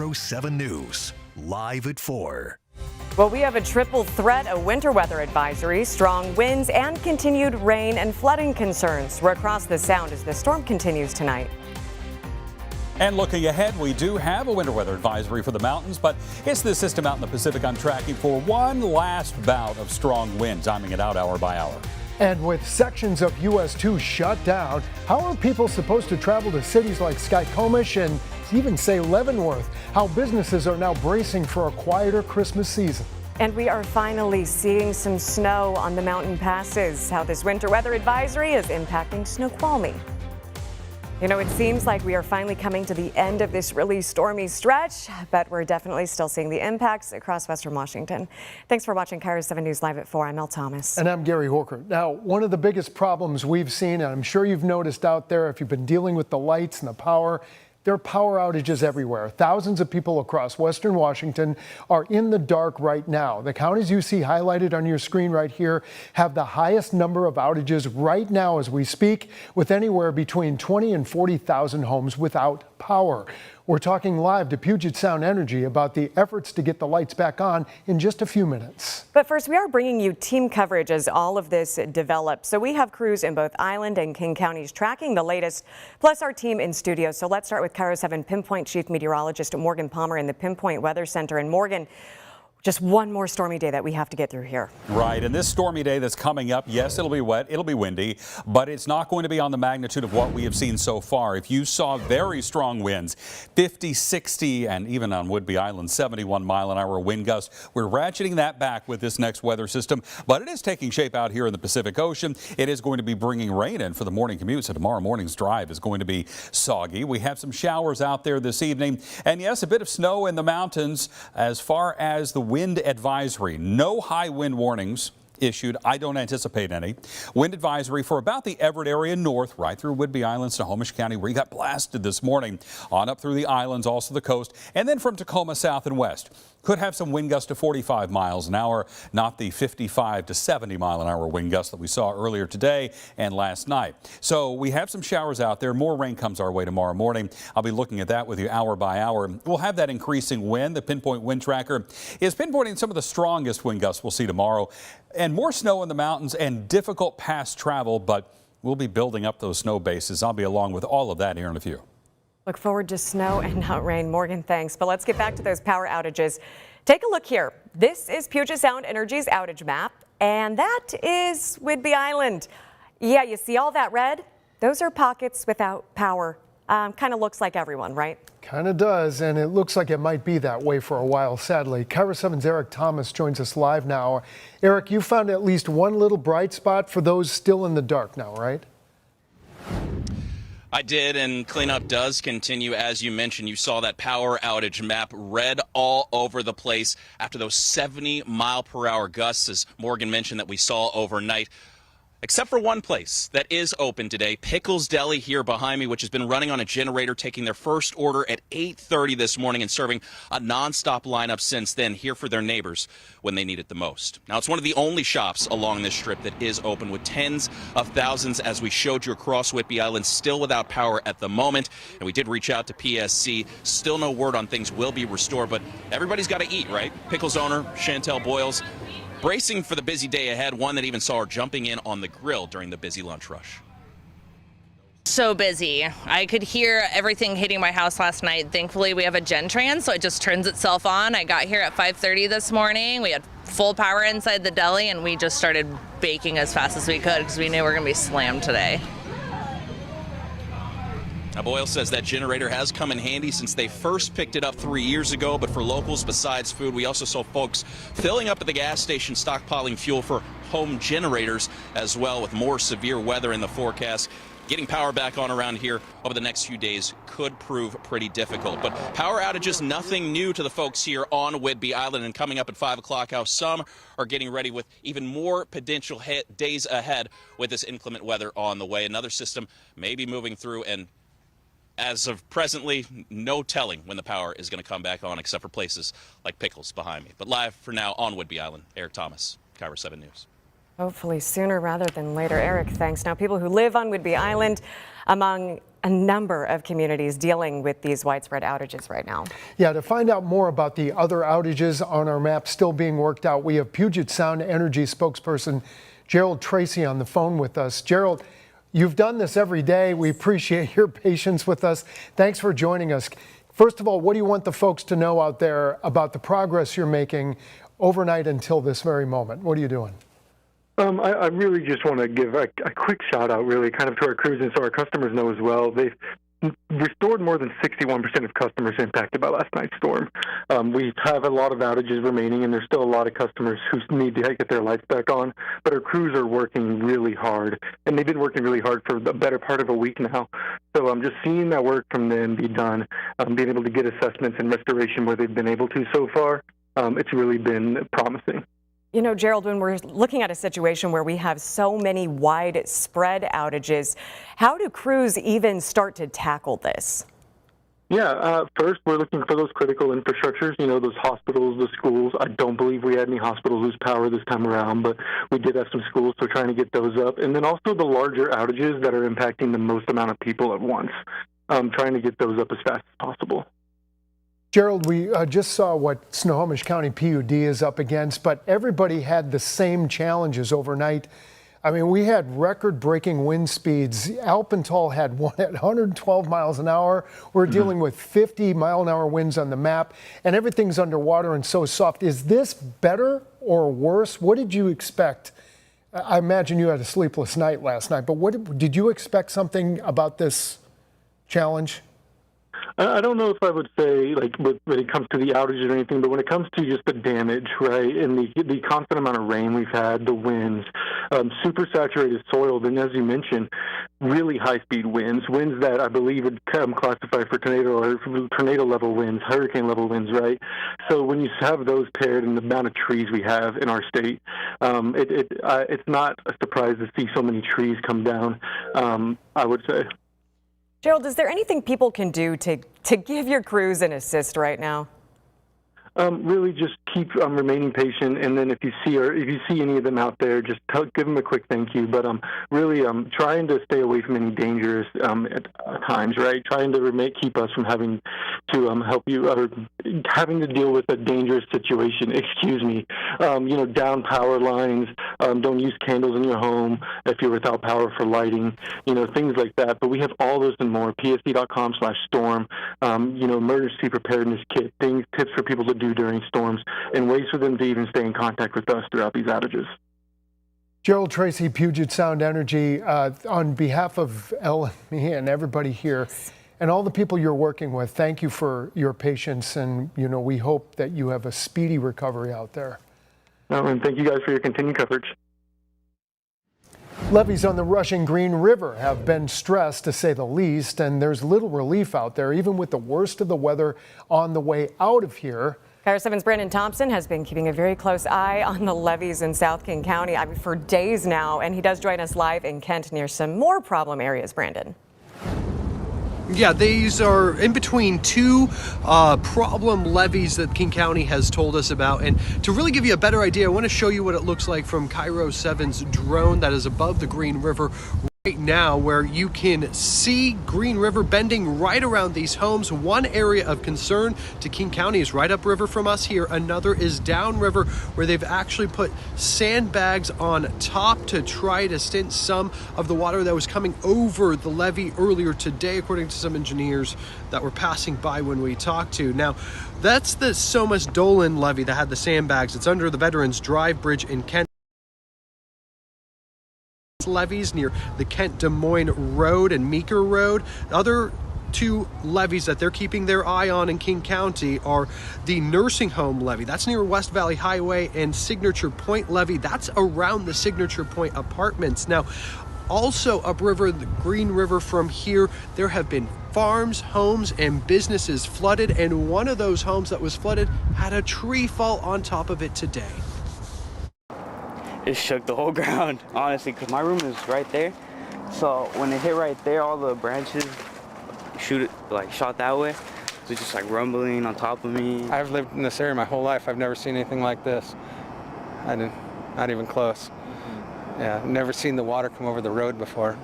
KIRO 7 News, live at 4. Well, we have a triple threat, a winter weather advisory, strong winds, and continued rain and flooding concerns. We're across the Sound as the storm continues tonight. And looking ahead, we do have a winter weather advisory for the mountains, but it's the system out in the Pacific I'm tracking for one last bout of strong winds, timing it out hour by hour. And with sections of US 2 shut down, how are people supposed to travel to cities like Skykomish and even say Leavenworth? How businesses are now bracing for a quieter Christmas season. And we are finally seeing some snow on the mountain passes. How this winter weather advisory is impacting Snoqualmie. You know, it seems like we are finally coming to the end of this really stormy stretch, but we're definitely still seeing the impacts across Western Washington. Thanks for watching KIRO 7 News Live at 4. I'm Mel Thomas. And I'm Gary Horker. Now, one of the biggest problems we've seen, and I'm sure you've noticed out there if you've been dealing with the lights and the power, there are power outages everywhere. Thousands of people across Western Washington are in the dark right now. The counties you see highlighted on your screen right here have the highest number of outages right now as we speak, with anywhere between 20 and 40,000 homes without power. We're talking live to Puget Sound Energy about the efforts to get the lights back on in just a few minutes. But first, we are bringing you team coverage as all of this develops. So we have crews in both Island and King counties tracking the latest, plus our team in studio. So let's start with KIRO 7 Pinpoint Chief Meteorologist Morgan Palmer in the Pinpoint Weather Center. And Morgan, just one more stormy day that we have to get through here. Right, and this stormy day that's coming up, yes, it'll be wet, it'll be windy, but it's not going to be on the magnitude of what we have seen so far. If you saw very strong winds, 50, 60, and even on Whidbey Island, 71-mile-an-hour wind gusts, we're ratcheting that back with this next weather system, but it is taking shape out here in the Pacific Ocean. It is going to be bringing rain in for the morning commute, so tomorrow morning's drive is going to be soggy. We have some showers out there this evening, and yes, a bit of snow in the mountains. As far as the wind advisory, no high wind warnings issued. I don't anticipate any. Wind advisory for about the Everett area north, right through Whidbey Island, Snohomish County, where you got blasted this morning, on up through the islands, also the coast, and then from Tacoma south and west. Could have some wind gusts to 45 miles an hour, not the 55 to 70 mile an hour wind gusts that we saw earlier today and last night. So we have some showers out there. More rain comes our way tomorrow morning. I'll be looking at that with you hour by hour. We'll have that increasing wind. The Pinpoint Wind Tracker is pinpointing some of the strongest wind gusts we'll see tomorrow. And more snow in the mountains and difficult past travel, but we'll be building up those snow bases. I'll be along with all of that here in a few. Look forward to snow and not rain. Morgan, thanks. But let's get back to those power outages. Take a look here. This is Puget Sound Energy's outage map, and that is Whidbey Island. Yeah, you see all that red? Those are pockets without power. Kind of looks like everyone, right? Kind of does, and it looks like it might be that way for a while, sadly. KIRO 7's Eric Thomas joins us live now. Eric, you found at least one little bright spot for those still in the dark now, right? I did, and cleanup does continue. As you mentioned, you saw that power outage map red all over the place after those 70-mile-per-hour gusts, as Morgan mentioned, that we saw overnight. Except for one place that is open today, Pickles Deli here behind me, which has been running on a generator, taking their first order at 8:30 this morning and serving a nonstop lineup since then, here for their neighbors when they need it the most. Now, it's one of the only shops along this strip that is open, with tens of thousands, as we showed you, across Whidbey Island, still without power at the moment. And we did reach out to PSC. Still no word on things will be restored, but everybody's got to eat, right? Pickles owner Chantel Boyles bracing for the busy day ahead, one that even saw her jumping in on the grill during the busy lunch rush. So busy. I could hear everything hitting my house last night. Thankfully, we have a Gentran, so it just turns itself on. I got here at 5:30 this morning. We had full power inside the deli, and we just started baking as fast as we could because we knew we were going to be slammed today. Now, Boyle says that generator has come in handy since they first picked it up 3 years ago, but for locals besides food, we also saw folks filling up at the gas station, stockpiling fuel for home generators as well. With more severe weather in the forecast, getting power back on around here over the next few days could prove pretty difficult. But power outages, nothing new to the folks here on Whidbey Island. And coming up at 5 o'clock, how some are getting ready with even more potential days ahead with this inclement weather on the way. Another system may be moving through, and as of presently, no telling when the power is going to come back on, except for places like Pickles behind me. But live for now on Whidbey Island, Eric Thomas, KIRO 7 News. Hopefully sooner rather than later. Eric, thanks. Now, people who live on Whidbey Island, among a number of communities dealing with these widespread outages right now. Yeah, to find out more about the other outages on our map still being worked out, we have Puget Sound Energy spokesperson Gerald Tracy on the phone with us. Gerald, you've done this every day. We appreciate your patience with us. Thanks for joining us. First of all, what do you want the folks to know out there about the progress you're making overnight until this very moment? What are you doing? I really just want to give a quick shout out, really, kind of to our crews and so our customers know as well. They've restored more than 61% of customers impacted by last night's storm. We have a lot of outages remaining, and there's still a lot of customers who need to get their lights back on. But our crews are working really hard, and they've been working really hard for the better part of a week now. So I'm just seeing that work from them be done, being able to get assessments and restoration where they've been able to so far. It's really been promising. You know, Gerald, when we're looking at a situation where we have so many widespread outages, how do crews even start to tackle this? Yeah, first we're looking for those critical infrastructures, those hospitals, the schools. I don't believe we had any hospitals lose power this time around, but we did have some schools, so trying to get those up. And then also the larger outages that are impacting the most amount of people at once, trying to get those up as fast as possible. Gerald, we just saw what Snohomish County PUD is up against, but everybody had the same challenges overnight. I mean, we had record-breaking wind speeds. Alpental had one at 112 miles an hour. We're dealing with 50-mile-an-hour winds on the map, and everything's underwater and so soft. Is this better or worse? What did you expect? I imagine you had a sleepless night last night, but did you expect something about this challenge? I don't know if I would say, when it comes to the outages or anything, but when it comes to just the damage, right, and the constant amount of rain we've had, the winds, super saturated soil, then as you mentioned, really high-speed winds that I believe would classify for tornado-level winds, hurricane-level winds, right? So when you have those paired in the amount of trees we have in our state, it's not a surprise to see so many trees come down, I would say. Gerald, is there anything people can do to give your crews an assist right now? Really just keep remaining patient, and then if you see any of them out there, just give them a quick thank you. But really trying to stay away from any dangerous at times, right? Trying to keep us from having to help you or having to deal with a dangerous situation. Excuse me. Down power lines. Don't use candles in your home if you're without power for lighting. Things like that. But we have all those and more. PSC.com/storm. Emergency preparedness kit. Tips for people to do during storms, and ways for them to even stay in contact with us throughout these outages. Gerald Tracy, Puget Sound Energy, on behalf of Elle and me and everybody here, and all the people you're working with, thank you for your patience, and we hope that you have a speedy recovery out there. And thank you guys for your continued coverage. Levees on the rushing Green River have been stressed, to say the least, and there's little relief out there, even with the worst of the weather on the way out of here. KIRO 7's Brandon Thompson has been keeping a very close eye on the levees in South King County for days now, and he does join us live in Kent near some more problem areas. Brandon. Yeah, these are in between two problem levees that King County has told us about. And to really give you a better idea, I want to show you what it looks like from KIRO 7's drone that is above the Green River right now, where you can see Green River bending right around these homes. One area of concern to King County is right upriver from us here. Another is downriver, where they've actually put sandbags on top to try to stint some of the water that was coming over the levee earlier today, according to some engineers that were passing by when we talked to. Now, that's the Somas Dolan levee that had the sandbags. It's under the Veterans Drive Bridge in Kent. Levees near the Kent Des Moines Road and Meeker Road. The other two levees that they're keeping their eye on in King County are the nursing home levee. That's near West Valley Highway, and Signature Point levee. That's around the Signature Point apartments. Now, also upriver, the Green River from here, there have been farms, homes, and businesses flooded, and one of those homes that was flooded had a tree fall on top of it today. It shook the whole ground, honestly, because my room is right there. So when it hit right there, all the branches shot that way. So it's just like rumbling on top of me. I've lived in this area my whole life. I've never seen anything like this. Not even close. Yeah, never seen the water come over the road before.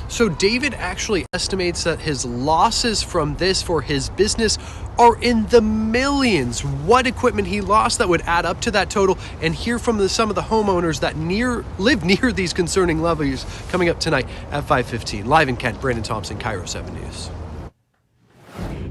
So David actually estimates that his losses from this for his business are in the millions. What equipment he lost that would add up to that total, and hear from some of the homeowners that live near these concerning levees coming up tonight at 5:15. Live in Kent, Brandon Thompson, KIRO 7 News.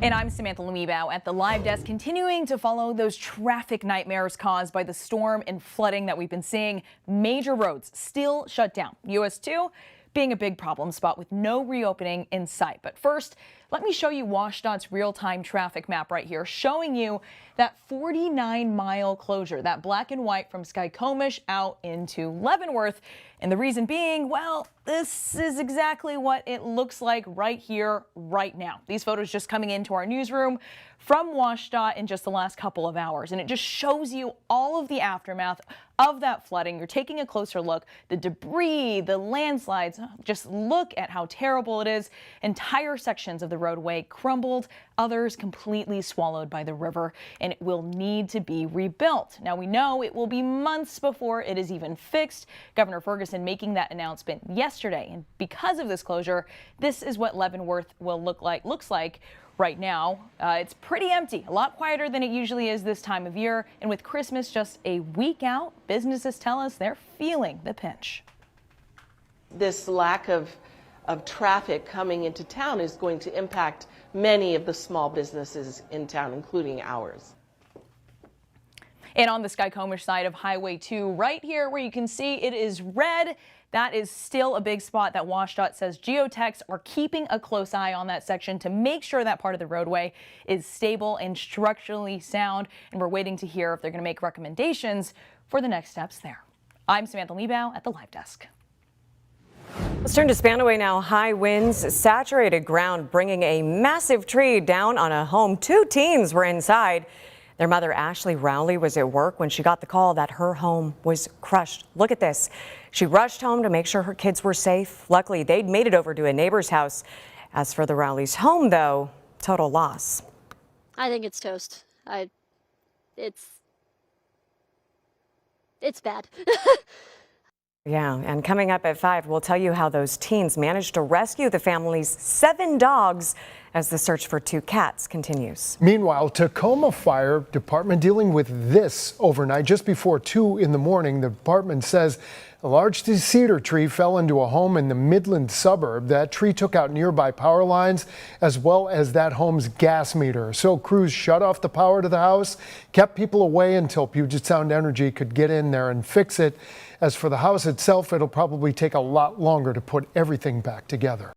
And I'm Samantha Lumibao at the live desk, continuing to follow those traffic nightmares caused by the storm and flooding that we've been seeing. Major roads still shut down. US 2 being a big problem spot with no reopening in sight. But first, let me show you WashDOT's real-time traffic map right here, showing you that 49-mile closure, that black and white from Skycomish out into Leavenworth. And the reason being, well, this is exactly what it looks like right here, right now. These photos just coming into our newsroom from WashDOT in just the last couple of hours. And it just shows you all of the aftermath of that flooding. You're taking a closer look, the debris, the landslides. Just look at how terrible it is. Entire sections of the roadway crumbled, others completely swallowed by the river, and it will need to be rebuilt. Now, we know it will be months before it is even fixed. Governor Ferguson making that announcement yesterday. And because of this closure, this is what Leavenworth will looks like right now. It's pretty empty, a lot quieter than it usually is this time of year. And with Christmas just a week out, businesses tell us they're feeling the pinch. This lack of traffic coming into town is going to impact many of the small businesses in town, including ours. And on the Skycomish side of Highway 2, right here where you can see it is red, that is still a big spot that WashDOT says geotechs are keeping a close eye on that section to make sure that part of the roadway is stable and structurally sound. And we're waiting to hear if they're going to make recommendations for the next steps there. I'm Samantha Liebau at the live desk. Let's turn to Spanaway now. High winds, saturated ground, bringing a massive tree down on a home. 2 teens were inside. Their mother, Ashley Rowley, was at work when she got the call that her home was crushed. Look at this. She rushed home to make sure her kids were safe. Luckily, they'd made it over to a neighbor's house. As for the Rowleys' home, though, total loss. I think it's toast. It's bad. Yeah, and coming up at 5, we'll tell you how those teens managed to rescue the family's 7 dogs as the search for 2 cats continues. Meanwhile, Tacoma Fire Department dealing with this overnight. Just before 2 in the morning, the department says a large cedar tree fell into a home in the Midland suburb. That tree took out nearby power lines as well as that home's gas meter. So crews shut off the power to the house, kept people away until Puget Sound Energy could get in there and fix it. As for the house itself, it'll probably take a lot longer to put everything back together.